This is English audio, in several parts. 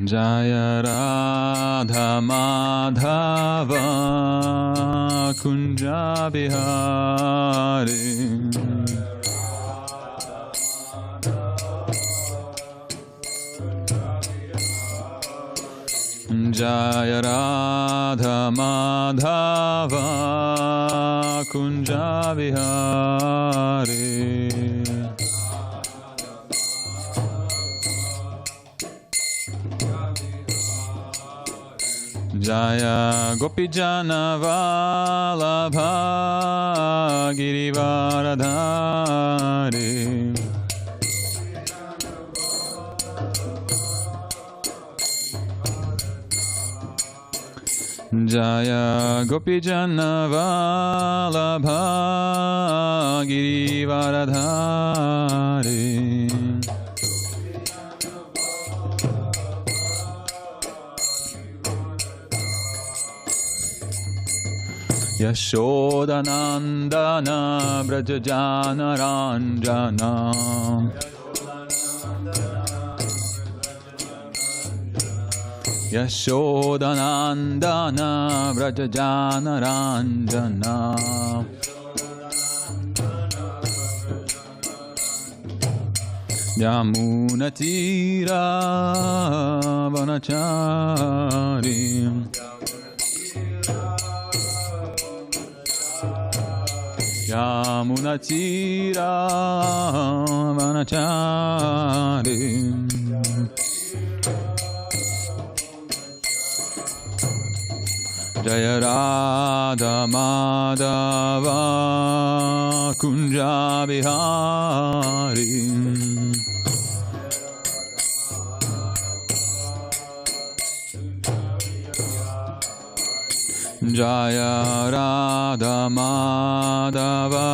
Jaya Radha Madhava Kunja Bihari Jaya Radha Madhava Kunja Bihari Jaya Gopijana Vallabha Girivaradhari Jaya Gopijana Vallabha Girivaradhari Yashodanandana Brajajana Ranjana Yashodanandana Brajajana Ranjana Yamunatira Vanachari Yamunatira Vanachari Jaya Radha Madhava Kunja Bihari Jaya Radha Madhava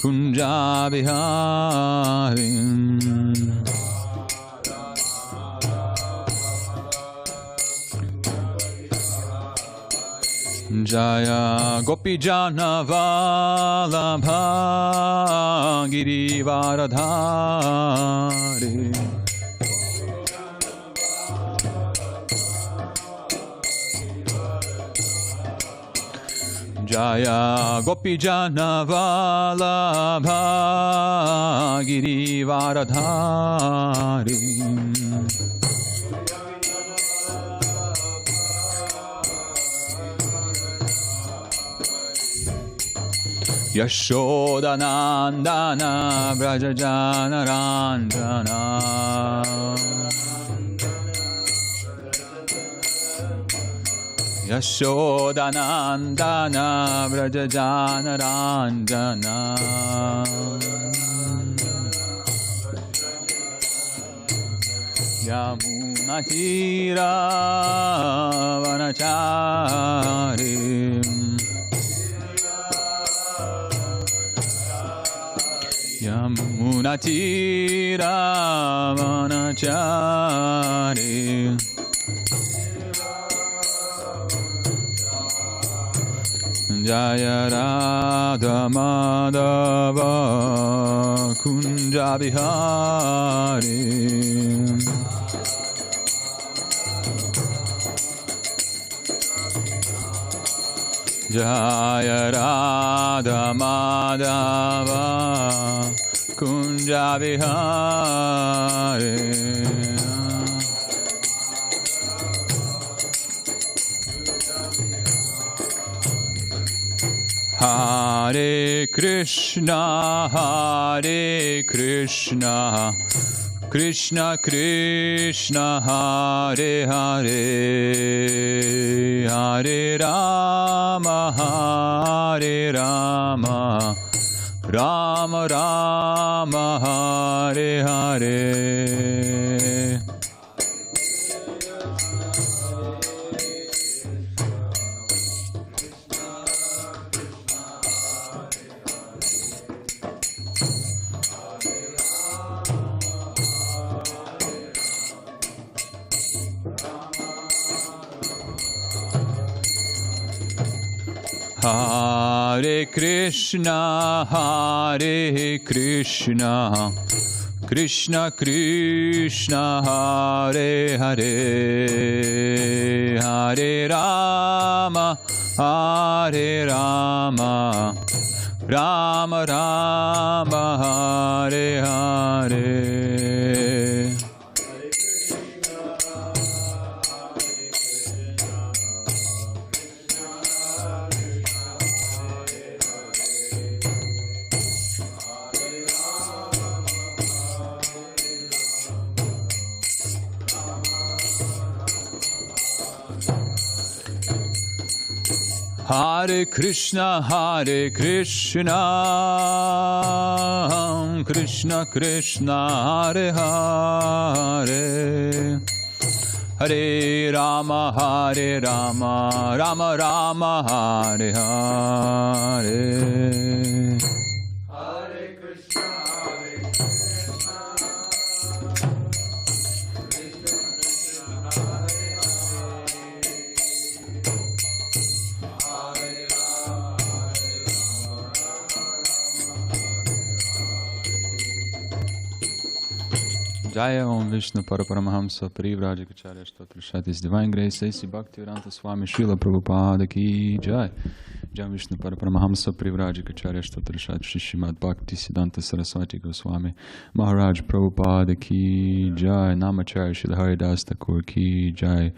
Kunja Bihari Jaya Gopijana Vallabha Girivaradhari Jaya Gopijana Vallabha Girivaradhari Yashodanandana Brajajana Ranjana Yashodanandana Brajajana Ranjana Yamunatira Vanachari Yamunatira Vanachari Jaya Radha Madhava Kunja Bihari Jaya Radha Madhava Kunja Bihari Hare Krishna Krishna Krishna Hare Hare Hare Rama Rama Rama Hare Hare Hare Krishna, Hare Krishna, Krishna Krishna, Hare Hare, Hare Rama, Hare Rama, Rama Rama, Hare Hare. Hare Krishna, Hare Krishna, Krishna Krishna, Hare Hare, Hare Rama, Hare Rama, Rama Rama, Hare Hare. Jaya Om Vishnu Paraparamahamsa Parivrajakacharya Stotra Shatis Divine Grace A.C. Bhaktivedanta Swami Srila Prabhupada Ki Jai. Jai Vishnu Paraparamahamsa Parivrajakacharya Stotra Shatis Srimad Bhakti Siddhanta Saraswati Goswami Maharaj Prabhupada Ki Jai. Namacharya Srila Haridas Thakur Ki Jai.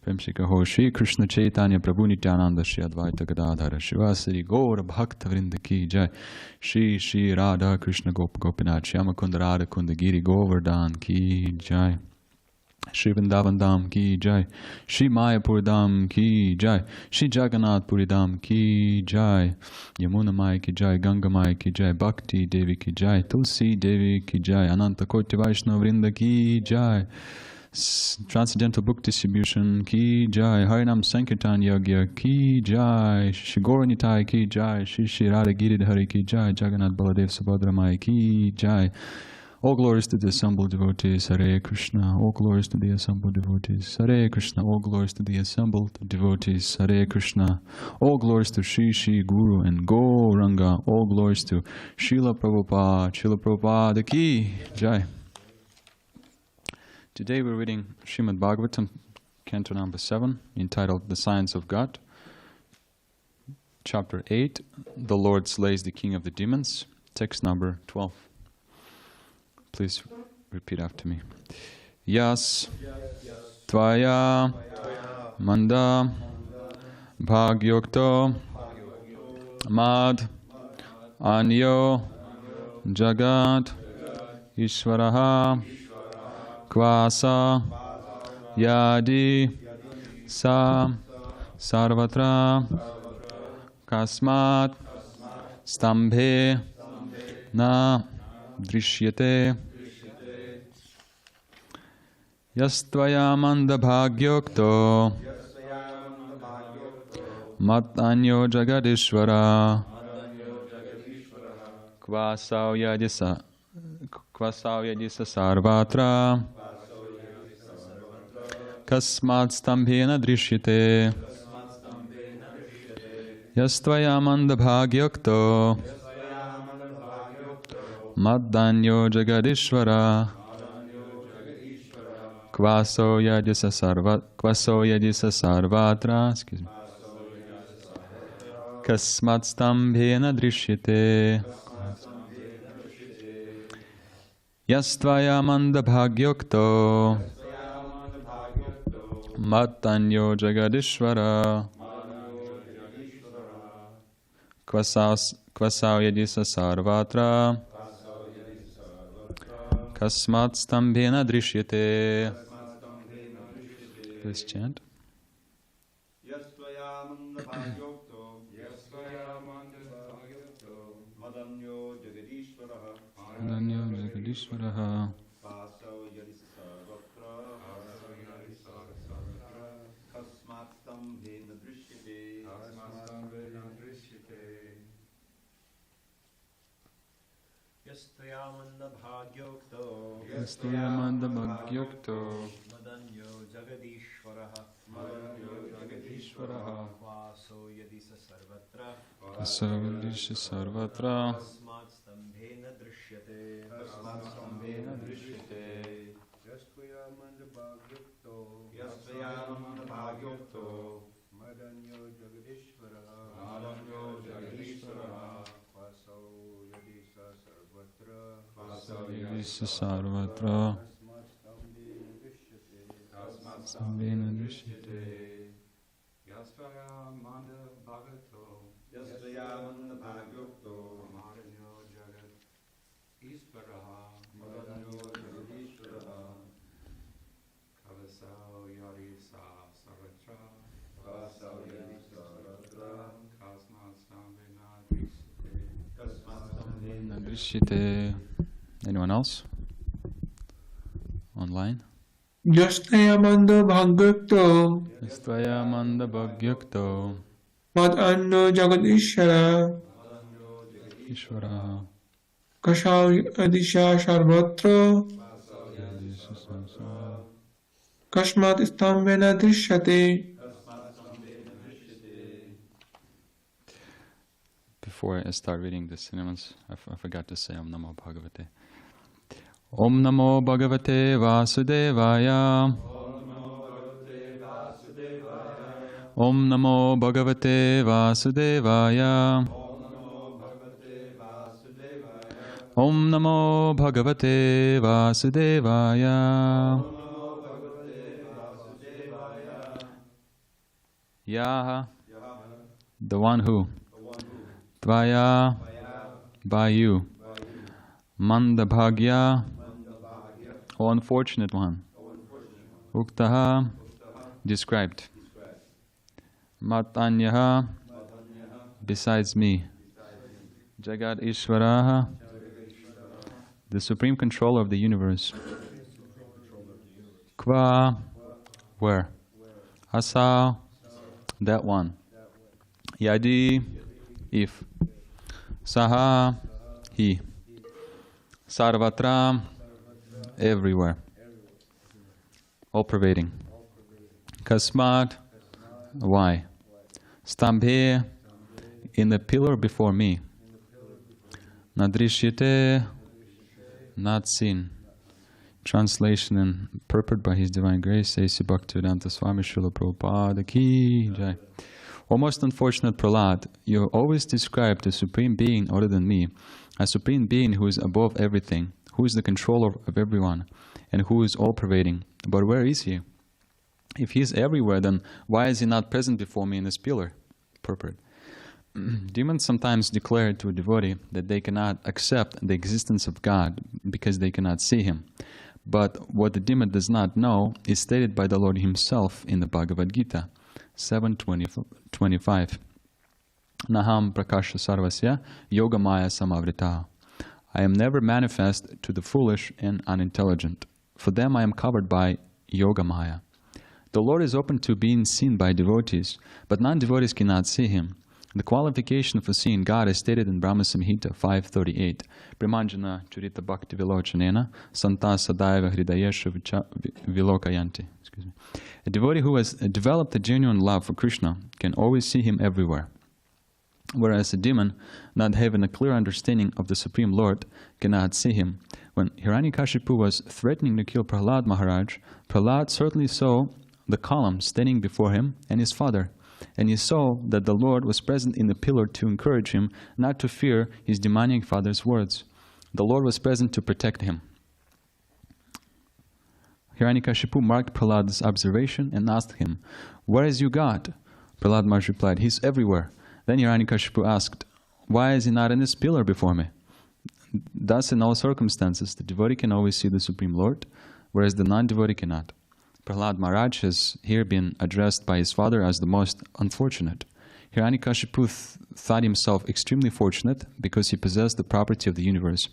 Premshika Ho Shri Krishna Chaitanya Prabhu Nityananda Shri Advaita Gadadhara Shivasari Gaura Bhakta Vrinda Ki Jai. Shri Shri Radha Krishna Gopinath Shyama Kunda Radha Kunda Giri Govardhan Ki Jai. Shri Vrindavan Dham Ki Jai. Shri Mayapur Dham Ki Jai. Shri Jagannath Puri Dham Ki Jai. Yamuna Mai Ki Jai. Ganga Mai Ki Jai. Bhakti Devi Ki Jai. Tulsi Devi Ki Jai. Ananta Koti Vaishnava Vrinda Ki Jai. Transcendental Book Distribution Ki Jai. Harinam Sankirtan Yagya Ki Jai. Shri Gauranitai Ki Jai. Shri Shri Radha Giridhari Ki Jai. Jagannath Baladev Subhadra Mai Ki Jai. All glories to the assembled devotees. Hare Krishna. All glories to the assembled devotees. Hare Krishna. All glories to the assembled devotees. Hare Krishna. All glories to Shri Shri Guru and Gauranga. All glories to Srila Prabhupada. Srila Prabhupada Ki Jai. Today we're reading Srimad Bhagavatam, Canto number 7, entitled The Science of God. Chapter 8, The Lord Slays the King of the Demons. Text number 12. Please repeat after me. Yas Tvaya Manda Bhagyokto Mad Anyo Jagat Ishvaraha Kvasa Yadi Sa Sarvatra Kasmat Stambhe Na Drishyate Yastvaya Manda Bhagyokto Mat Anyo Jagadishvara Kvasau Yadisa Sarvatra Kasmat Stambhena Drishyate Yastvaya Manda Bhagyokto Maddanyo Jagadishvara Kvaso Yadisa Sarvatra Kasmat Stambhena Drishyate Yastvaya Manda Bhagyokto Mattanyo Jagadishvara Kvasau Yadisa Sarvatra Kasmat Stambhena Drishyate. Please chant. Yastvaya Manda Bhagyokto Madanyo Jagadishvara Yastvaya Manda Bhagyokto Vasavadisha sarvatra sarvatra Sambhena drishyate Yasvaya manda bhagato Maranyo jagat Ishvaraha Maranyo jagadishvaraha Kavasau yarisa sarvatra Kasmat sambhena drishyate. Anyone else? Online? Yastvaya bhagyakto Yastvaya bhagyakto Mad anno jagadishvara Ishvara Kṛṣṇa adisha sarvatra Kasmat stambena drishyate. Before I start reading the synonyms, I forgot to say Om Namo Bhagavate. Om Namo Bhagavate Vasudevaya. Om Namo Bhagavate Vasudevaya. Om Namo Bhagavate Vasudevaya. Yaha, the one who. Tvaya, by you. Mandabhagya, O unfortunate one. Uktaha, described. Matanyaha, besides me. Jagat Ishvaraha, the supreme controller of the universe. Kva, where? Asa, that one. Yadi, if. Saha, he. Sarvatra, everywhere. All pervading. Kasmat, why? Stambhe, in the pillar before me. Nadrishyate, not seen. Translation and purport by His Divine Grace, A.C. Bhakti Swami Srila Prabhupada Ki Jai. O most unfortunate Prahlāda, you always describe the Supreme Being other than me, a Supreme Being who is above everything, who is the controller of everyone, and who is all-pervading. But where is He? If He is everywhere, then why is He not present before me in this pillar? Purport. Demons sometimes declare to a devotee that they cannot accept the existence of God because they cannot see Him. But what the demon does not know is stated by the Lord Himself in the Bhagavad Gita 7:25. Naham prakasha sarvasya yogamaya samavrita. I am never manifest to the foolish and unintelligent. For them I am covered by yogamaya. The Lord is open to being seen by devotees, but non-devotees cannot see Him. The qualification for seeing God is stated in Brahma Samhita 5:38. Premanjana churita bhakti vilochanena santa sadaiva hridayesha vilokayanti. A devotee who has developed a genuine love for Krishna can always see Him everywhere. Whereas a demon, not having a clear understanding of the Supreme Lord, cannot see Him. When Hiraṇyakaśipu was threatening to kill Prahlāda Mahārāja, Prahlāda certainly saw the column standing before him and his father. And he saw that the Lord was present in the pillar to encourage him not to fear his demoniac father's words. The Lord was present to protect him. Hiraṇyakaśipu marked Prahlāda's observation and asked him, "Where is your God?" Prahlāda Mahārāja replied, "He is everywhere." Then Hiraṇyakaśipu asked, "Why is He not in this pillar before me?" Thus, in all circumstances, the devotee can always see the Supreme Lord, whereas the non-devotee cannot. Prahlāda Mahārāja has here been addressed by his father as the most unfortunate. Hiraṇyakaśipu thought himself extremely fortunate because he possessed the property of the universe.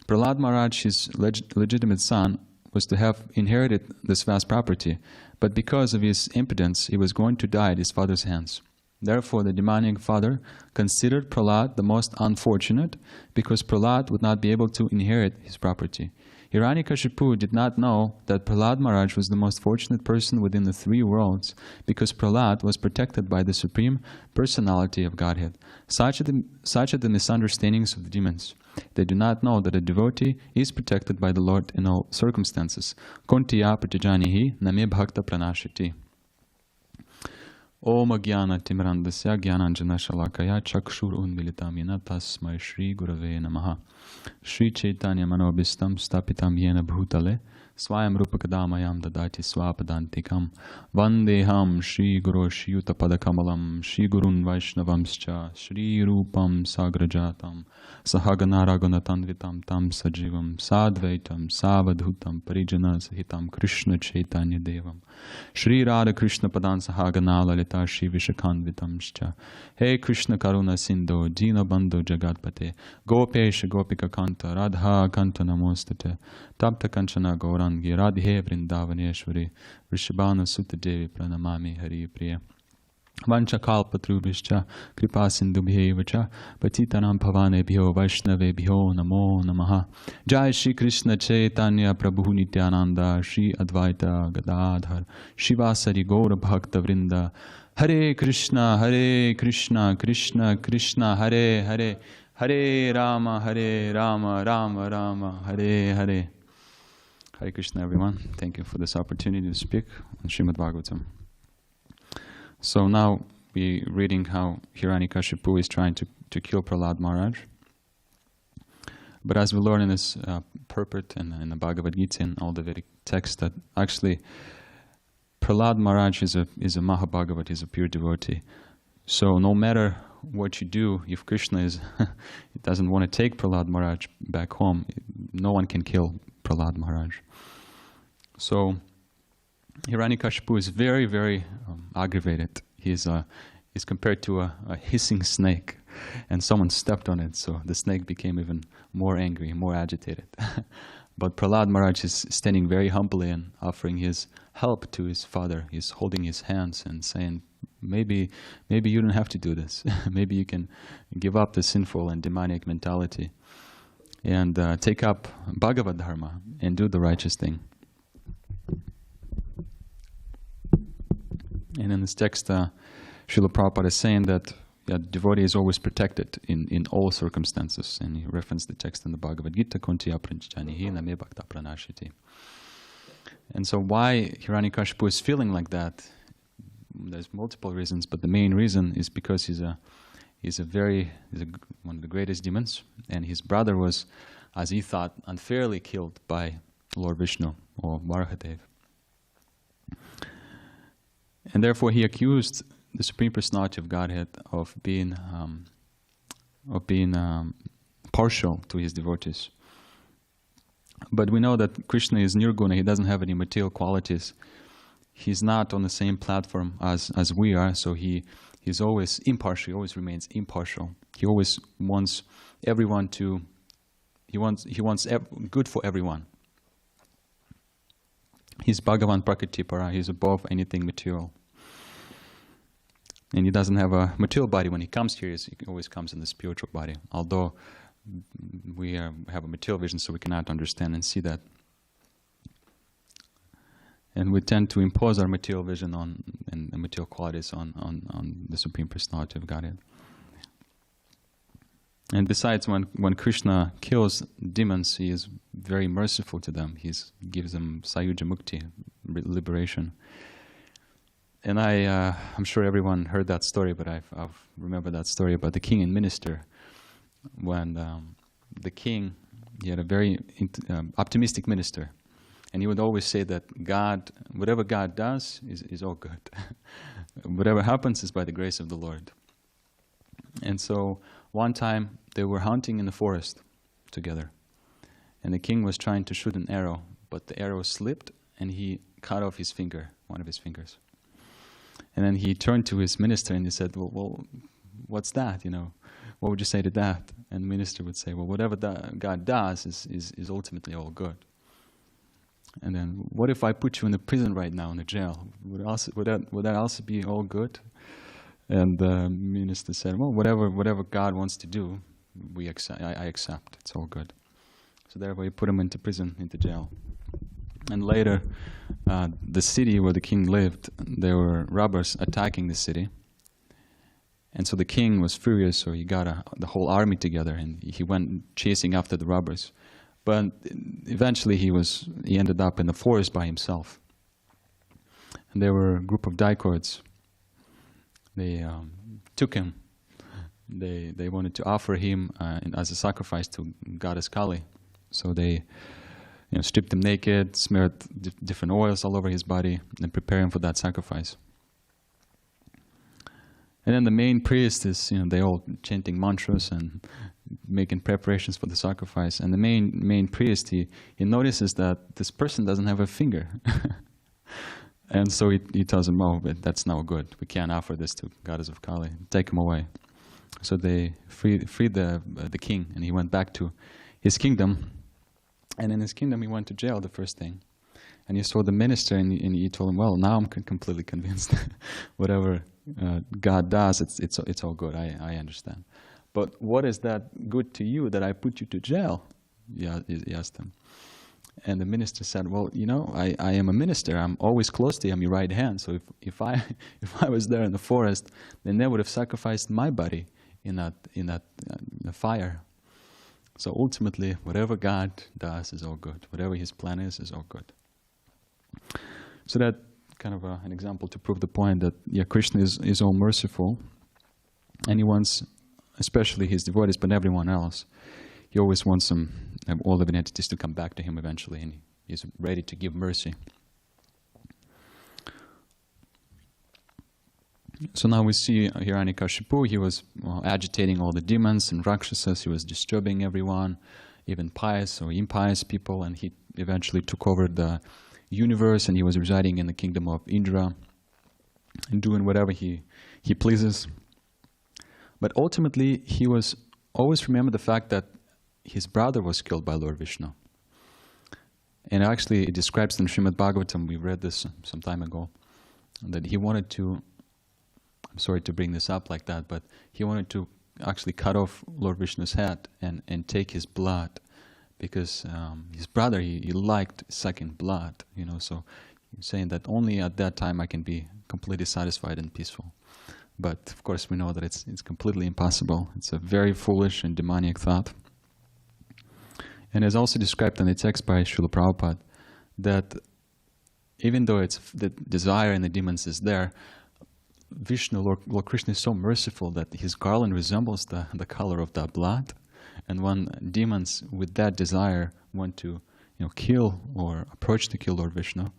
Prahlāda Mahārāja, his legitimate son, was to have inherited this vast property, but because of his impotence, he was going to die at his father's hands. Therefore, the demoniac father considered Prahlāda the most unfortunate because Prahlāda would not be able to inherit his property. Hiraṇyakaśipu did not know that Prahlāda Mahārāja was the most fortunate person within the three worlds, because Prahlāda was protected by the Supreme Personality of Godhead. Such are the misunderstandings of the demons. They do not know that a devotee is protected by the Lord in all circumstances. Kontiya pratijanihi name bhakta pranashiti. Om Agyana Timrandasya Gyananjana Shalakaya Chakshur Unmilitam Yena Tasmai Shri Gurave Namaha. Shri Chaitanya Manobhistam Stapitam Yena Bhutale Swayam Rupakadamayam Dadati Swapadantikam Vandeham Shri Guru Shiyuta Padakamalam Shri Gurun Vaishnavamscha Shri Rupam Sagrajatam Sahagana Ragunatanvitam Tam Sajivam Sadvaitam Savadhutam Parijana Sahitam Krishna Chaitanya Devam Shri Radha Krishna Padan Sahagana Lalita Shri Vishakanvitamscha. Hey Krishna Karuna Sindhu Dina Bandhu Jagatpate Gopesha Gopika Kanta Radha Kanta Namostate Tapta Kanchana Gaurangi Radhe Vrindavaneshwari Vrishabhana Sutta Devi Pranamami Hari Priya Vancha Kalpatrubhischa Kripa Sindhubhyevacha Patitanam Pavanebhyo Vaishnavebhyo Namo Namaha. Jai Shri Krishna Chaitanya Prabhu Nityananda Shri Advaita Gadadhar Shivasari Gaura Bhakta Vrinda. Hare Krishna Krishna Krishna Hare Hare Hare Rama Rama Rama Hare Hare. Hare Krishna, everyone. Thank you for this opportunity to speak on Srimad Bhagavatam. So now we're reading how Hiraṇyakaśipu is trying to kill Prahlāda Mahārāja. But as we learn in this purport and in the Bhagavad Gita and all the Vedic texts, that actually Prahlāda Mahārāja is a Mahabhagavat, is a pure devotee. So no matter what you do, if Krishna doesn't want to take Prahlāda Mahārāja back home, no one can kill Prahlāda Mahārāja. So Hiraṇyakaśipu is very, very aggravated. He's compared to a hissing snake, and someone stepped on it, so the snake became even more angry, more agitated. But Prahlāda Mahārāja is standing very humbly and offering his help to his father. He's holding his hands and saying, maybe you don't have to do this. Maybe you can give up the sinful and demoniac mentality and take up Bhagavad Dharma and do the righteous thing. And in this text, Srila Prabhupada is saying that the devotee is always protected in all circumstances. And he referenced the text in the Bhagavad Gita, Kuntiya pranchanihi name bhakta pranashiti. And so why Hiraṇyakaśipu is feeling like that, there's multiple reasons, but the main reason is because he's one of the greatest demons, and his brother was, as he thought, unfairly killed by Lord Vishnu or Varahadev. And therefore he accused the Supreme Personality of Godhead of being partial to his devotees. But we know that Krishna is nirguna, he doesn't have any material qualities. He's not on the same platform as we are, so he's always impartial, he always remains impartial. He always wants everyone to, he wants good for everyone. He's Bhagavan Prakriti-para, he's above anything material. And he doesn't have a material body. When he comes here, he always comes in the spiritual body. Although we have a material vision, so we cannot understand and see that. And we tend to impose our material vision and material qualities on the Supreme Personality of Godhead. And besides, when Krishna kills demons, he is very merciful to them. He gives them Sayuja Mukti, liberation. And I'm sure everyone heard that story, but I've remembered that story about the king and minister. When the king, he had a very optimistic minister. And he would always say that God, whatever God does is all good. Whatever happens is by the grace of the Lord. And so one time they were hunting in the forest together. And the king was trying to shoot an arrow, but the arrow slipped and he cut off his finger, one of his fingers. And then he turned to his minister and he said, well, what's that? What would you say to that? And the minister would say, well, whatever God does is ultimately all good. And then, what if I put you in the prison right now, in the jail? Would that also be all good? And the minister said, well, whatever God wants to do, I accept. It's all good. So therefore he put him into prison, into jail. And later, the city where the king lived, there were robbers attacking the city. And so the king was furious, so he got the whole army together and he went chasing after the robbers. But eventually he ended up in the forest by himself. And there were a group of dacoits. They took him. They wanted to offer him as a sacrifice to goddess Kali. So they stripped him naked, smeared different oils all over his body, and prepared him for that sacrifice. And then the main priest is, they all chanting mantras and making preparations for the sacrifice. And the main priest, he notices that this person doesn't have a finger. And so he tells him, oh, but that's no good. We can't offer this to goddess of Kali. Take him away. So they freed the king, and he went back to his kingdom. And in his kingdom, he went to jail the first thing. And he saw the minister, and he told him, well, now I'm completely convinced. Whatever God does, it's all good. I understand. But what is that good to you that I put you to jail? He asked him. And the minister said, well, I am a minister. I'm always close to you. I'm your right hand. So if I was there in the forest, then they would have sacrificed my body in that fire. So ultimately, whatever God does is all good. Whatever His plan is all good. So that kind of an example to prove the point that Krishna is all merciful, and He wants, especially His devotees, but everyone else, He always wants all living entities to come back to Him eventually, and He's ready to give mercy. So now we see Hiraṇyakaśipu. He was agitating all the demons and Rakshasas. He was disturbing everyone, even pious or impious people, and he eventually took over the universe, and he was residing in the kingdom of Indra and doing whatever he pleases. But ultimately, he was always remember the fact that his brother was killed by Lord Vishnu. And actually, it describes in Srimad Bhagavatam, we read this some time ago, that he wanted to, I'm sorry to bring this up like that, but he wanted to actually cut off Lord Vishnu's head and take his blood, because his brother, he liked sucking blood, so he's saying that only at that time I can be completely satisfied and peaceful. But of course we know that it's completely impossible. It's a very foolish and demoniac thought. And it's also described in the text by Srila Prabhupada that even though it's the desire in the demons is there, Vishnu, Lord Krishna, is so merciful that his garland resembles the color of that blood. And when demons with that desire want to kill or approach to kill Lord Vishnu,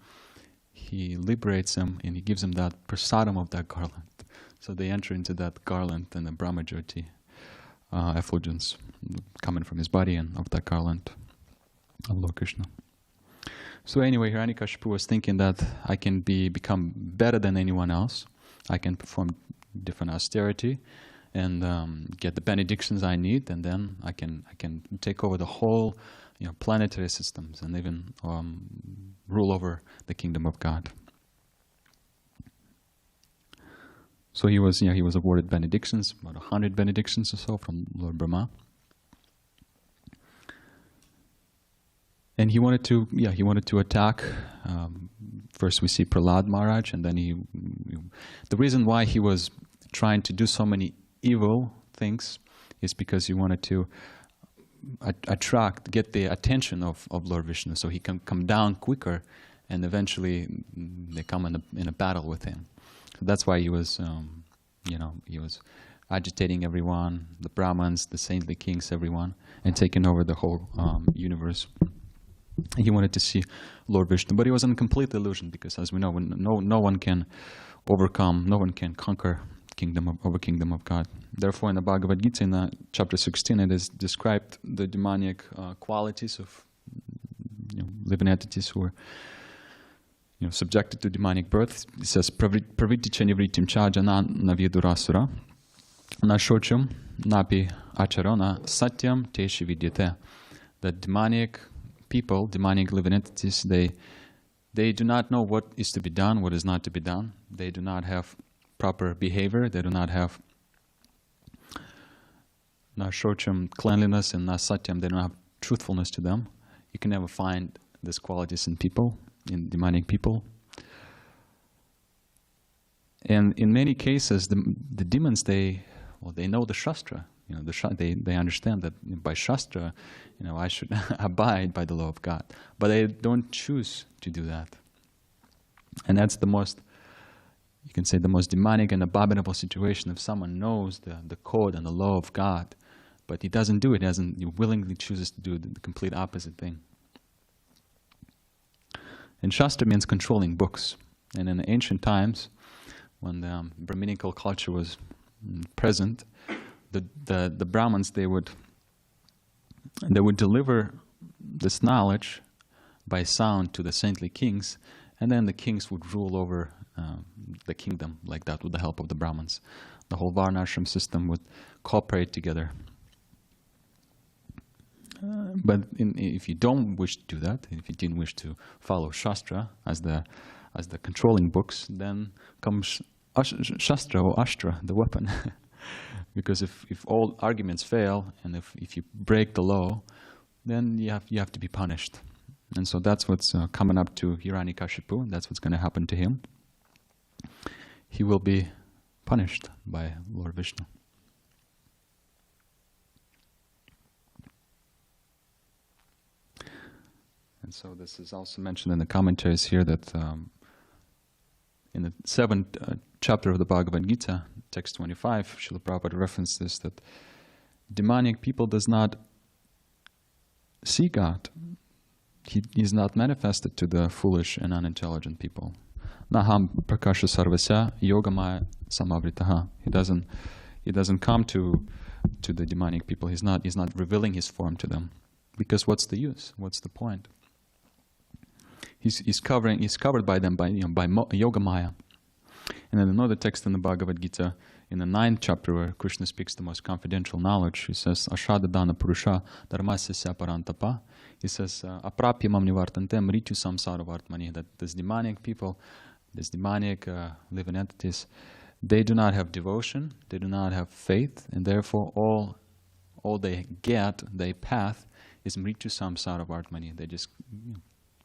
he liberates them and he gives them that prasadam of that garland. So they enter into that garland and the Brahmajyoti effulgence coming from his body and of that garland of Lord Krishna. So anyway, Hiraṇyakaśipu was thinking that I can become better than anyone else. I can perform different austerity and get the benedictions I need, and then I can take over the whole planetary systems and even rule over the kingdom of God. So he was awarded benedictions, about 100 benedictions or so from Lord Brahma. And he wanted to attack. First we see Prahlāda Mahārāja, and then the reason why he was trying to do so many evil things is because he wanted to get the attention of Lord Vishnu, so he can come down quicker, and eventually they come in a battle with him. So that's why he was, he was agitating everyone, the Brahmins, the saintly kings, everyone, and taking over the whole universe. He wanted to see Lord Vishnu, but he was in complete illusion, because as we know, no one can overcome, no one can conquer kingdom of God. Therefore, in the Bhagavad Gita, in chapter 16, it is described the demoniac qualities of living entities who are subjected to demonic birth. It says, pravritticha nivrittim cha jana navyadurasura na shocham napi acharana satyam teshi vidyate. The demoniac people, demonic living entities, they do not know what is to be done, what is not to be done. They do not have proper behavior. They do not have na shocham, cleanliness, and na satyam. They don't have truthfulness to them. You can never find these qualities in people, in demonic people. And in many cases, the demons, they know the Shastra. They understand that by Shastra, I should abide by the law of God. But they don't choose to do that. And that's the most, you can say, the most demonic and abominable situation. If someone knows the code and the law of God, but he doesn't do it, he willingly chooses to do the complete opposite thing. And Shastra means controlling books. And in the ancient times, when the Brahminical culture was present, the Brahmins, they would deliver this knowledge by sound to the saintly kings, and then the kings would rule over the kingdom like that with the help of the Brahmins. The whole Varnashram system would cooperate together. But if you don't wish to do that, if you didn't wish to follow Shastra as the controlling books, then comes Shastra or Ashtra, the weapon. Because if all arguments fail, and if you break the law, then you have to be punished. And so that's what's coming up to Hiraṇyakaśipu. That's what's going to happen to him. He will be punished by Lord Vishnu. And so this is also mentioned in the commentaries here that in the 7th chapter of the Bhagavad Gita, text 25, Srila Prabhupada referenced this, that demonic people does not see God. He is not manifested to the foolish and unintelligent people. Naham prakasha sarvasya yogamaya samavritaha. He doesn't come to the demonic people. He's not revealing his form to them. Because what's the use? What's the point? He's covered by them by yogamaya. And then another text in the Bhagavad Gita, in the 9th chapter, where Krishna speaks the most confidential knowledge, he says, Ashadadana Purusha Dharmasya Parantapa. He says, Aprapyamam nivartante mritu samsara vartmani. That these demonic people, these demonic living entities, they do not have devotion, they do not have faith, and therefore all they get, their path, is mritu samsara vartmani. They just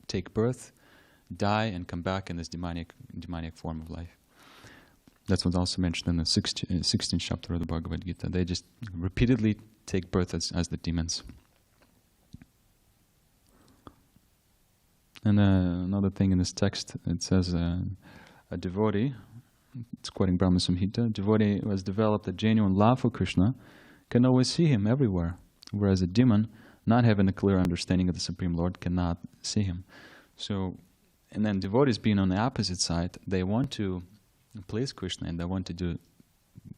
take birth, die, and come back in this demonic form of life. That's what's also mentioned in the 16th chapter of the Bhagavad Gita. They just repeatedly take birth as the demons. And another thing in this text, it says a devotee, it's quoting Brahma Samhita, devotee who has developed a genuine love for Krishna can always see him everywhere, whereas a demon, not having a clear understanding of the Supreme Lord, cannot see him. So, and then devotees being on the opposite side, they want to please Krishna and they want to do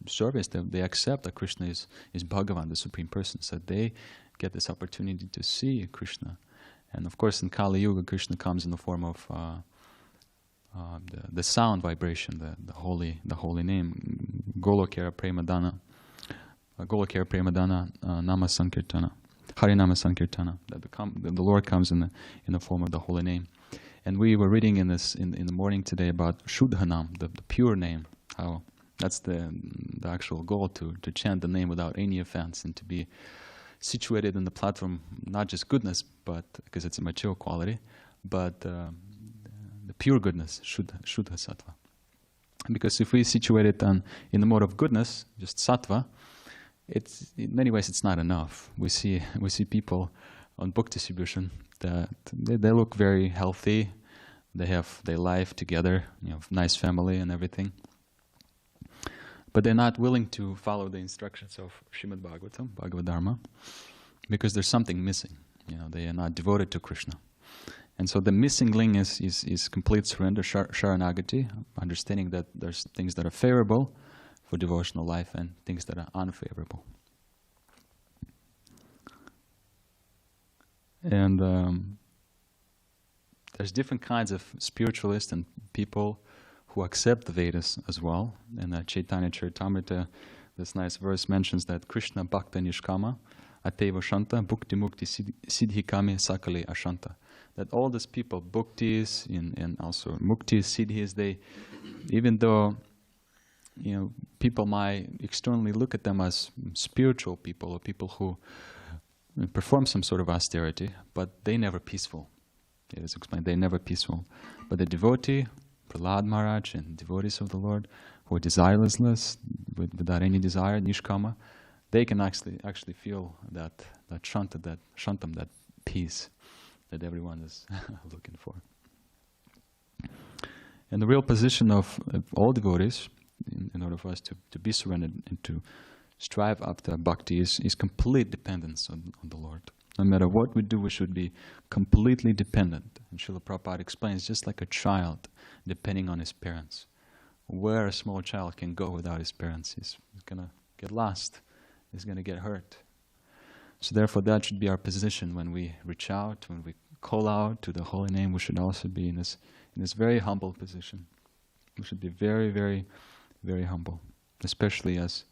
service. They accept that Krishna is Bhagavan, the Supreme Person, so they get this opportunity to see Krishna. And of course, in Kali Yuga, Krishna comes in the form of the sound vibration, the holy name, Golokera Premadana, Nama Sankirtana, Harinama Sankirtana. The Lord comes in the form of the holy name. And we were reading in the morning today about Shuddhanam, the pure name, how that's the actual goal, to chant the name without any offense and to be situated in the platform, not just goodness, but because it's a mature quality, but the pure goodness, Shuddha Sattva. Because if we situate it in the mode of goodness, just Sattva, in many ways it's not enough. We see people on book distribution that they look very healthy, they have their life together, nice family and everything, but they're not willing to follow the instructions of Srimad Bhagavatam, Bhagavad Dharma, because there's something missing. They are not devoted to Krishna. And so the missing link is complete surrender, Sharanagati, understanding that there's things that are favorable for devotional life and things that are unfavorable. And there's different kinds of spiritualists and people who accept the Vedas as well. And Chaitanya Charitamrita, this nice verse mentions that Krishna Bhakta Nishkama Ateva Shanta Bhukti Mukti Siddhikame Sakale Ashanta. That all these people, Bhuktis and also Muktis, Siddhis, they, even though people might externally look at them as spiritual people or people who perform some sort of austerity, but they never peaceful. It is explained, they never peaceful. But the devotee, Prahlāda Mahārāja, and devotees of the Lord, who are desireless, without any desire, nishkama, they can actually feel that shantam, that peace that everyone is looking for. And the real position of all devotees, in order for us to be surrendered and to strive after bhakti, is complete dependence on the Lord. No matter what we do, we should be completely dependent. And Srila Prabhupada explains, just like a child depending on his parents. Where a small child can go without his parents, he's going to get lost, he's going to get hurt. So therefore that should be our position when we reach out, when we call out to the holy name. We should also be in this very humble position. We should be very, very, very humble, especially as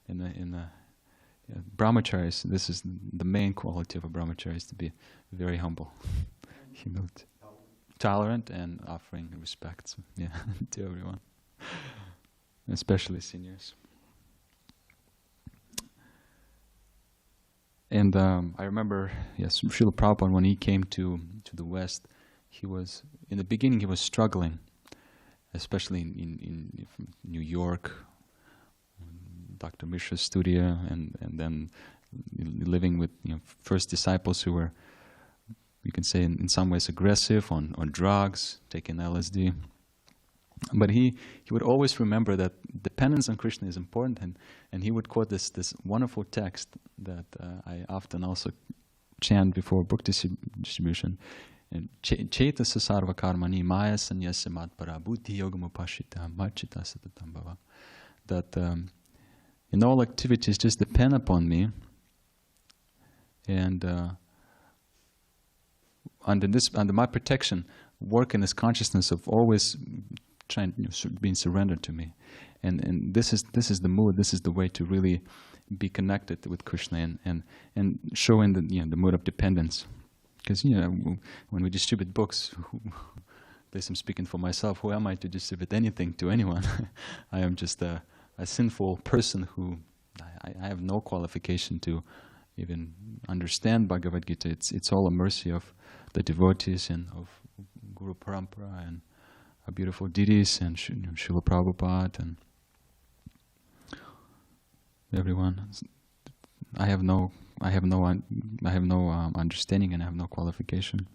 in the brahmacharis. This is the main quality of a brahmachari, is to be very humble, humility, tolerant, and offering respect, to everyone, especially seniors. And I remember, Srila Prabhupada, when he came to the West, in the beginning he was struggling, especially in New York, Dr. Mishra's studio, and then living with first disciples who were, you can say, in some ways aggressive on drugs, taking LSD. But he would always remember that dependence on Krishna is important, and he would quote this wonderful text that I often also chant before book distribution. Cheta sarva karmani maya sanyasya matpara buddhi yogam upashita machita satatam bhava. That in all activities just depend upon me, and under my protection, work in this consciousness of always being surrendered to me, and this is the mood. This is the way to really be connected with Krishna and showing the mood of dependence. Because when we distribute books, at least I'm speaking for myself, who am I to distribute anything to anyone? I am just a sinful person who I have no qualification to even understand Bhagavad Gita. It's all a mercy of the devotees and of Guru Parampara and our beautiful deities and Srila Prabhupada and everyone. I have no understanding, and I have no qualification.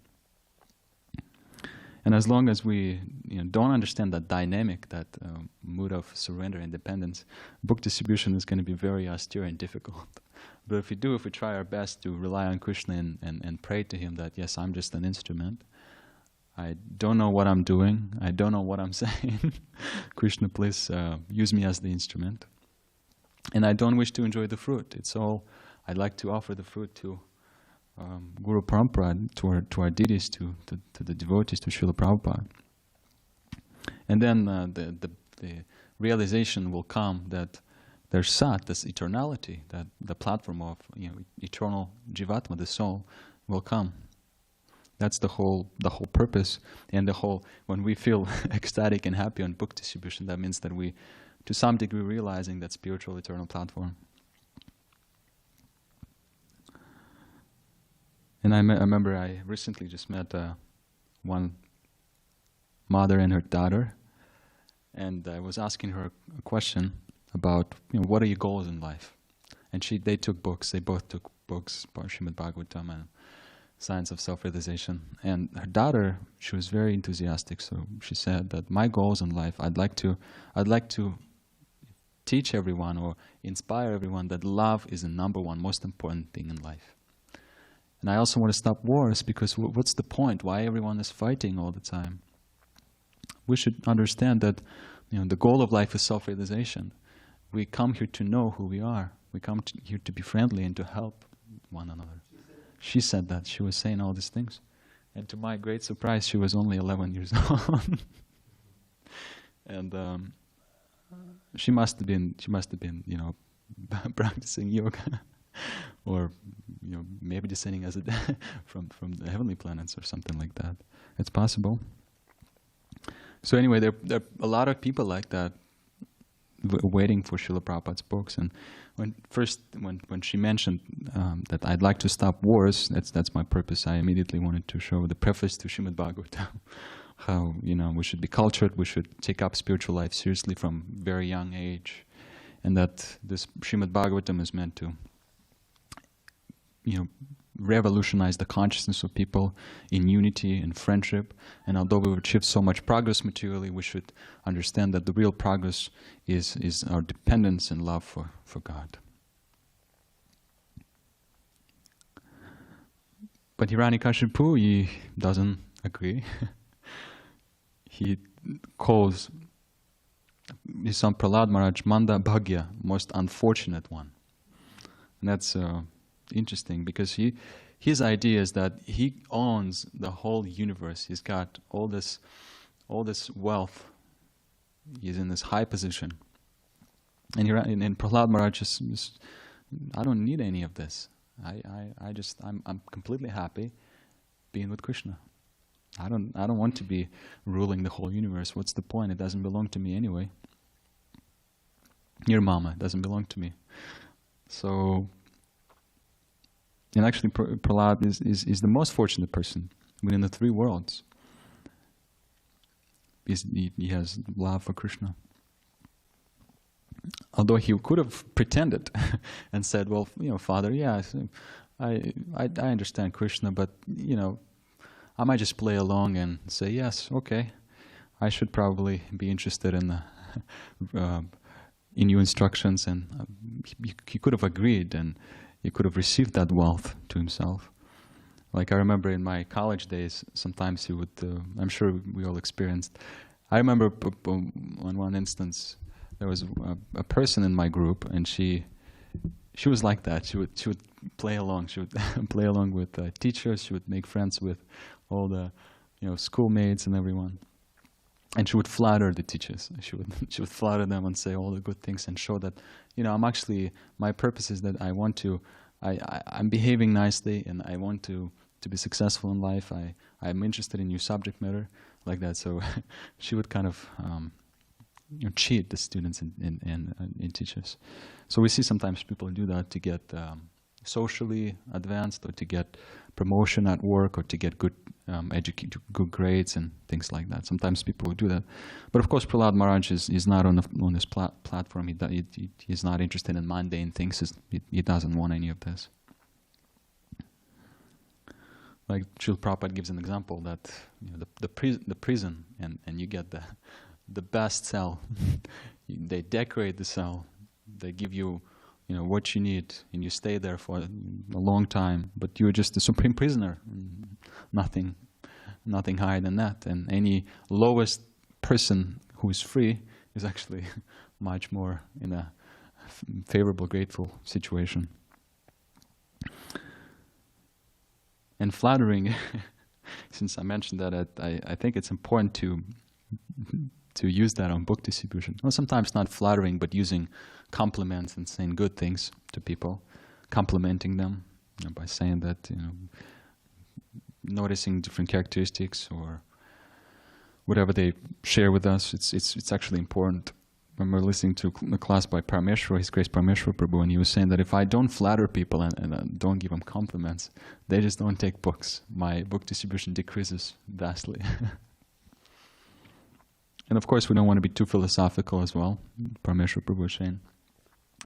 And as long as we don't understand that dynamic, that mood of surrender and dependence, book distribution is going to be very austere and difficult. But if we try our best to rely on Krishna and pray to Him that, yes, I'm just an instrument. I don't know what I'm doing. I don't know what I'm saying. Krishna, please use me as the instrument. And I don't wish to enjoy the fruit. It's all, I'd like to offer the fruit to Guru Parampara, to our deities, to the devotees, to Srila Prabhupada. And then the realization will come that there's Sat, this eternality, that the platform of eternal Jivatma, the soul, will come. That's the whole purpose, and when we feel ecstatic and happy on book distribution, that means that we, to some degree, realizing that spiritual eternal platform. And I remember I recently just met one mother and her daughter, and I was asking her a question about what are your goals in life, and they took books. They both took books, Srimad Bhagavatam and Science of Self-Realization. And her daughter, she was very enthusiastic, so she said that my goals in life, I'd like to teach everyone or inspire everyone that love is the number one most important thing in life. And I also want to stop wars, because what's the point? Why everyone is fighting all the time? We should understand that the goal of life is self-realization. We come here to know who we are. We come here to be friendly and to help one another. She said that. She was saying all these things. And to my great surprise, she was only 11 years old. And she must have been, practicing yoga, or maybe descending as from the heavenly planets or something like that. It's possible. So anyway, there are a lot of people like that waiting for Srila Prabhupada's books, and when she mentioned that I'd like to stop wars, that's my purpose. I immediately wanted to show the preface to Srimad Bhagavatam, how we should be cultured, we should take up spiritual life seriously from very young age, and that this Srimad Bhagavatam is meant to revolutionize the consciousness of people in unity and friendship. And although we've achieved so much progress materially, we should understand that the real progress is our dependence and love for God. But Hiraṇyakaśipu, he doesn't agree. He calls his son Prahlāda Mahārāja Manda Bhagya, most unfortunate one. And that's interesting, because his idea is that he owns the whole universe. He's got all this wealth. He's in this high position. And Prahlāda Mahārāja is, I don't need any of this. I'm completely happy being with Krishna. I don't want to be ruling the whole universe. What's the point? It doesn't belong to me anyway. Your mama, it doesn't belong to me. So, and actually Prahlāda is the most fortunate person within the three worlds. He has love for Krishna. Although he could have pretended and said, well, Father, yeah, I understand Krishna, but, I might just play along and say, yes, okay, I should probably be interested in your instructions. And he could have agreed, and he could have received that wealth to himself. Like I remember in my college days, sometimes he would, I'm sure we all experienced, I remember on one instance, there was a person in my group, and she was like that. She would play along. She would play along with teachers. She would make friends with all the schoolmates and everyone. And she would flatter the teachers. She would flatter them and say all the good things and show that, I'm actually, my purpose is that I'm behaving nicely and I want to be successful in life. I'm interested in your subject matter, like that. So she would kind of cheat the students and teachers. So we see sometimes people do that to get socially advanced, or to get promotion at work, or to get good grades and things like that. Sometimes people will do that. But of course, Prahlāda Mahārāja is not on this platform. He's not interested in mundane things. He doesn't want any of this. Like Srila Prabhupada gives an example that the prison, and you get the best cell. They decorate the cell. They give you what you need, and you stay there for a long time, but you're just the supreme prisoner. Nothing higher than that. And any lowest person who is free is actually much more in a favorable, grateful situation. And flattering, since I mentioned that, I think it's important to use that on book distribution. Well, sometimes not flattering, but using compliments and saying good things to people, complimenting them by saying that, noticing different characteristics or whatever they share with us. It's actually important. I remember listening to a class by Parameshwara, His Grace Parameshwara Prabhu, and he was saying that if I don't flatter people and don't give them compliments, they just don't take books. My book distribution decreases vastly. And of course, we don't want to be too philosophical as well, Parameshwara Prabhu was saying.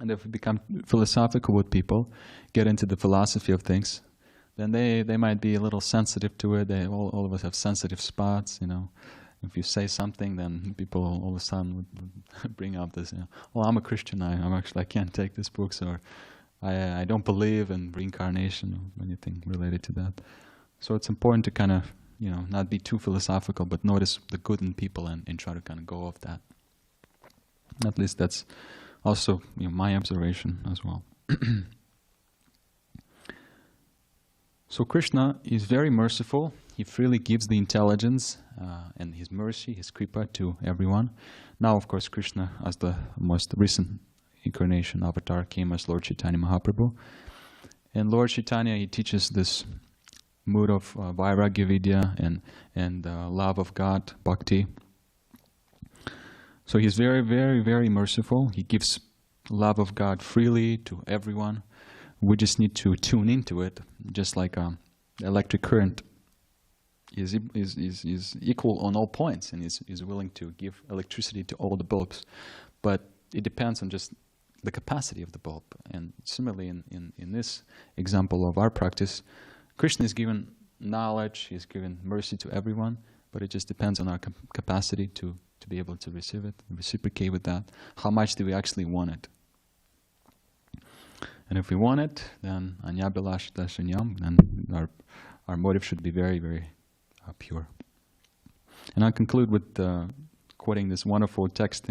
And if we become philosophical with people, get into the philosophy of things, then they might be a little sensitive to it. All of us have sensitive spots, If you say something, then people all of a sudden would bring up this, well, I'm a Christian, I can't take this book, or I don't believe in reincarnation or anything related to that. So it's important to kind of, not be too philosophical, but notice the good in people and try to kind of go off that. At least that's also my observation as well. So Krishna is very merciful. He freely gives the intelligence and his mercy, his kripa to everyone. Now, of course, Krishna, as the most recent incarnation avatar, came as Lord Chaitanya Mahaprabhu. And Lord Chaitanya, he teaches this mood of vairagya vidya and love of God, bhakti. So he's very, very, very merciful. He gives love of God freely to everyone. We just need to tune into it, just like electric current is equal on all points and is willing to give electricity to all the bulbs. But it depends on just the capacity of the bulb. And similarly, in this example of our practice, Krishna is given knowledge, He is given mercy to everyone, but it just depends on our capacity to be able to receive it, reciprocate with that. How much do we actually want it? And if we want it, then anyabhilasha shunyam, then our motive should be very, very pure. And I'll conclude with quoting this wonderful text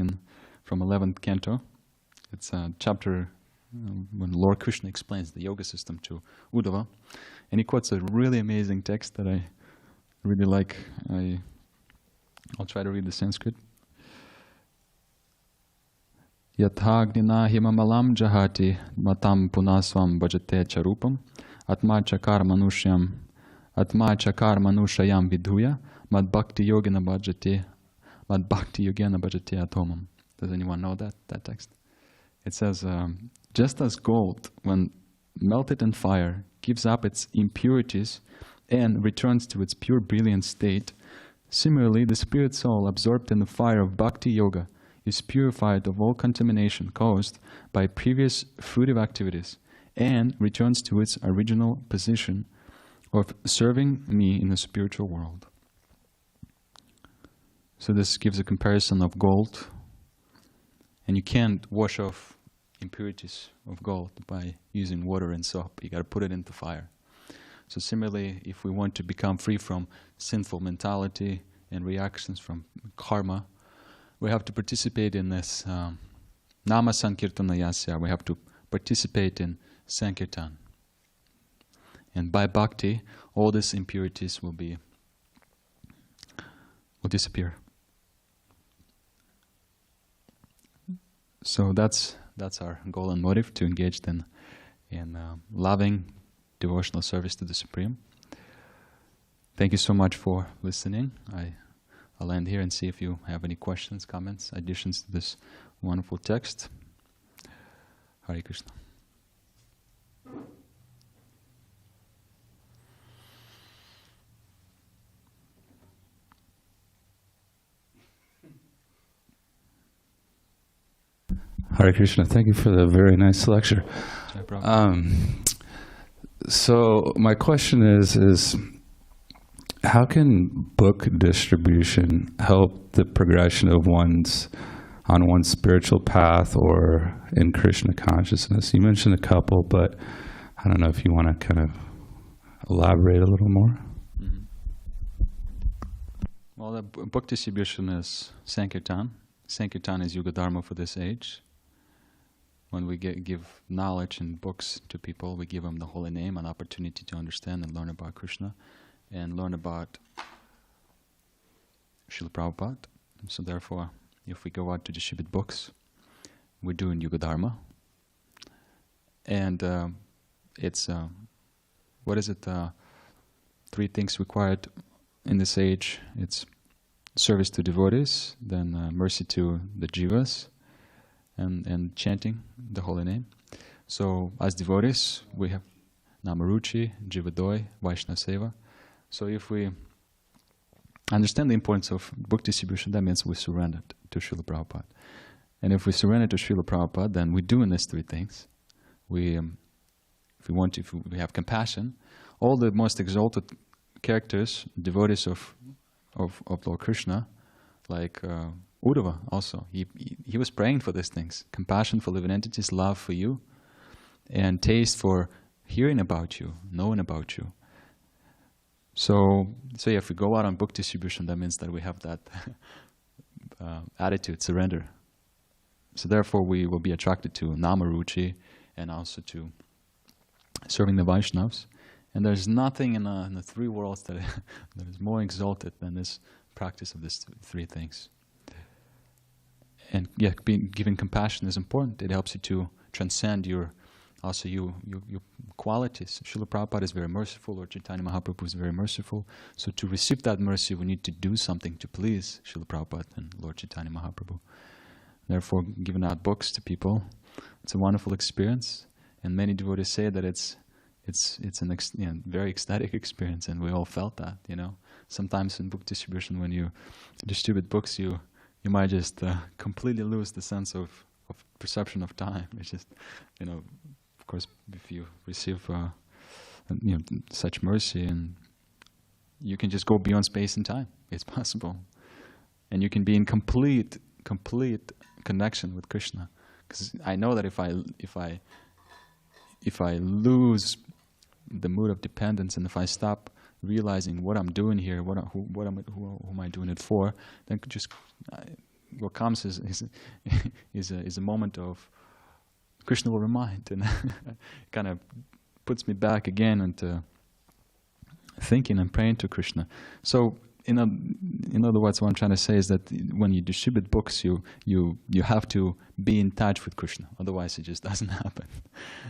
from 11th canto. It's a chapter when Lord Krishna explains the yoga system to Uddhava. And he quotes a really amazing text that I really like. I'll try to read the Sanskrit. Yathāgnina himamalam jahati matam punasvam bhajate charupam atma chakar manushayam vidhuya mad bhakti yogena bhajate atomam. Does anyone know that text? It says, just as gold, when melted in fire, gives up its impurities and returns to its pure brilliant state, similarly the spirit soul absorbed in the fire of bhakti yoga is purified of all contamination caused by previous fruitive activities and returns to its original position of serving me in the spiritual world. So this gives a comparison of gold, and you can't wash off impurities of gold by using water and soap. You got to put it into fire. So similarly, if we want to become free from sinful mentality and reactions from karma, we have to participate in this nama sankirtana yasya. We have to participate in sankirtan. And by bhakti, all these impurities will disappear. So that's our goal and motive, to engage in loving devotional service to the Supreme. Thank you so much for listening. I'll end here and see if you have any questions, comments, additions to this wonderful text. Hare Krishna. Hare Krishna. Thank you for the very nice lecture. So my question is how can book distribution help the progression of one's spiritual path or in Krishna consciousness? You mentioned a couple, but I don't know if you want to kind of elaborate a little more. Mm-hmm. Well, the book distribution is Sankirtan. Sankirtan is Yuga Dharma for this age. When we give knowledge and books to people, we give them the holy name, an opportunity to understand and learn about Krishna and learn about Srila Prabhupada. So therefore, if we go out to distribute books, we're doing Yuga Dharma. And it's, what is it, 3 things required in this age. It's service to devotees, then mercy to the jivas, and chanting the holy name. So as devotees, we have Namaruchi, Jivadoy, Vaishnava Seva. So if we understand the importance of book distribution, that means we surrender to Srila Prabhupada. And if we surrender to Srila Prabhupada, then we're doing these 3 things. If we have compassion, all the most exalted characters, devotees of Lord Krishna, like Uddhava also, he was praying for these things: compassion for living entities, love for you, and taste for hearing about you, knowing about you. So yeah, if we go out on book distribution, that means that we have that attitude, surrender. So therefore, we will be attracted to Namaruchi and also to serving the Vaishnavas. And there's nothing in the 3 worlds that is more exalted than this practice of these 3 things. And yeah, giving compassion is important. It helps you to transcend your qualities. Srila Prabhupada is very merciful, Lord Chaitanya Mahaprabhu is very merciful. So to receive that mercy, we need to do something to please Srila Prabhupada and Lord Chaitanya Mahaprabhu. therefore giving out books to people. It's a wonderful experience, and many devotees say that it's an very ecstatic experience, and we all felt that. Sometimes in book distribution, when you distribute books, you might just completely lose the sense of perception of time. It's just, of course, if you receive such mercy, and you can just go beyond space and time. It's possible, and you can be in complete connection with Krishna. Because I know that if I lose the mood of dependence, and if I stop realizing what I'm doing here, who am I doing it for, then what comes is a moment of Krishna will remind, and kind of puts me back again into thinking and praying to Krishna. So in other words, what I'm trying to say is that when you distribute books, you have to be in touch with Krishna. Otherwise, it just doesn't happen.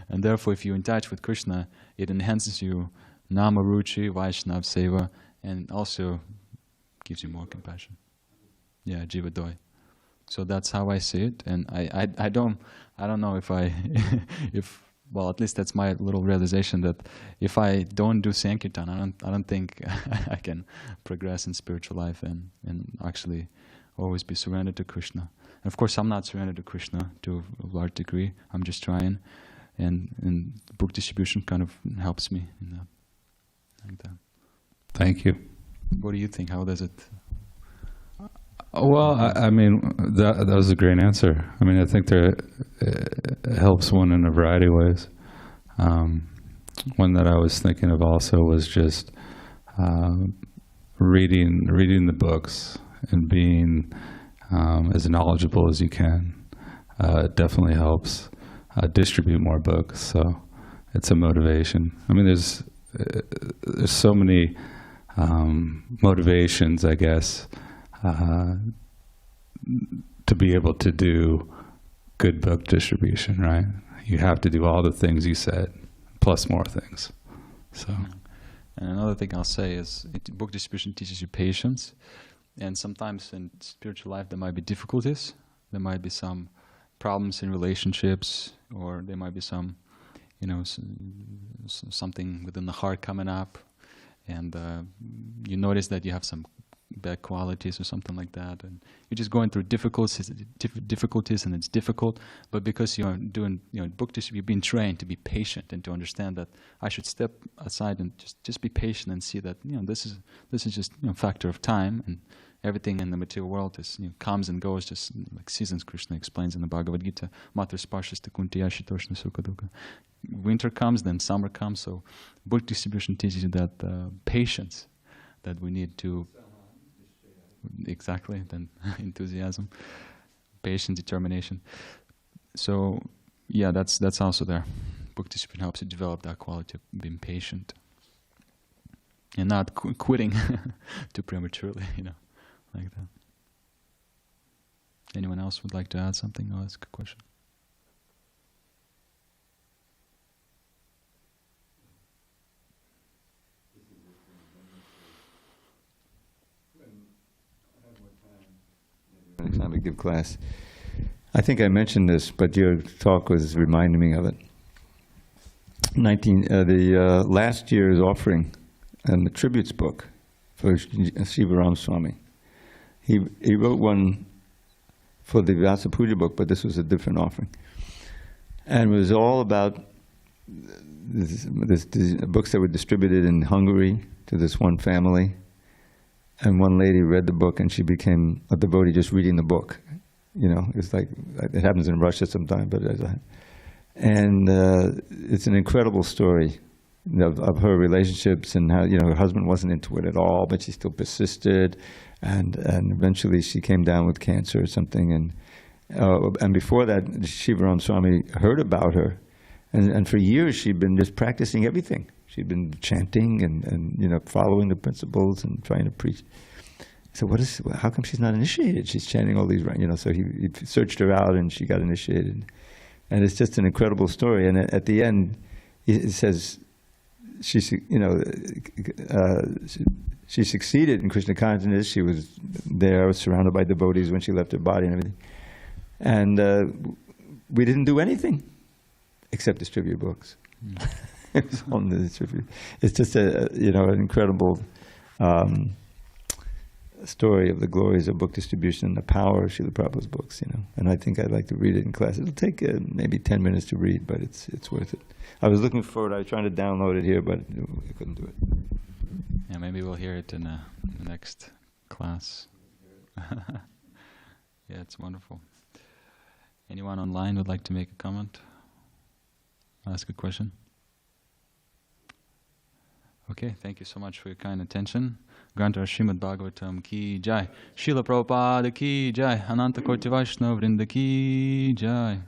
And therefore, if you're in touch with Krishna, it enhances you Nama Ruchi, Vaishnav Seva, and also gives you more compassion. Yeah, Jiva Doi. So that's how I see it, and I don't know if well, at least that's my little realization, that if I don't do Sankirtan, I don't think I can progress in spiritual life and actually always be surrendered to Krishna. And of course, I'm not surrendered to Krishna to a large degree. I'm just trying, and book distribution kind of helps me in that. Like that. Thank you. What do you think? How does it? Well, I mean, that was a great answer. I mean, I think it helps one in a variety of ways. One that I was thinking of also was just reading the books and being as knowledgeable as you can. Definitely helps. Distribute more books, so it's a motivation. I mean, there's so many motivations, I guess, to be able to do good book distribution, right? You have to do all the things you said, plus more things. So, and another thing I'll say is book distribution teaches you patience, and sometimes in spiritual life there might be difficulties, there might be some problems in relationships, or there might be some, something within the heart coming up, and you notice that you have some bad qualities or something like that, and you're just going through difficulties, and it's difficult. But because you're doing, book distribution, you've been trained to be patient and to understand that I should step aside and just be patient and see that this is just a factor of time, and everything in the material world is comes and goes, just like seasons. Krishna explains in the Bhagavad Gita, Matra Sparshasta Kuntiya Shitoshna Sukha Dukkha. Winter comes, then summer comes. So book distribution teaches you that patience that we need to. Exactly, then enthusiasm, patience, determination. So yeah, that's also there. Book distribution helps you develop that quality of being patient and not quitting too prematurely, like that. Anyone else would like to add something or ask a question? Time to give class. I think I mentioned this, but your talk was reminding me of it. The last year's offering, the tributes book for Shiva Ram Swami. He wrote one for the Vyasa Puja book, but this was a different offering, and it was all about these books that were distributed in Hungary to this one family. And one lady read the book, and she became a devotee just reading the book. It's like, it happens in Russia sometimes, but it's an incredible story of her relationships and how her husband wasn't into it at all, but she still persisted, and eventually she came down with cancer or something, and before that, Shiva Ram Swami heard about her, and for years she'd been just practicing everything. She'd been chanting and following the principles and trying to preach. So how come she's not initiated? She's chanting all these, so he searched her out and she got initiated. And it's just an incredible story. And at the end, it says she succeeded in Krishna consciousness. She was there, surrounded by devotees when she left her body and everything. And we didn't do anything except distribute books. It was only distribute. It's just an incredible story of the glories of book distribution and the power of Srila Prabhupada's books, And I think I'd like to read it in class. It'll take maybe 10 minutes to read, but it's worth it. I was looking for it. I was trying to download it here, but I couldn't do it. Yeah, maybe we'll hear it in the next class. Yeah, it's wonderful. Anyone online would like to make a comment? Ask a question? Okay, thank you so much for your kind attention. Grant our Srimad Bhagavatam ki jai. Srila Prabhupada ki jai. Ananta Koti Vaishnava Vrinda ki jai.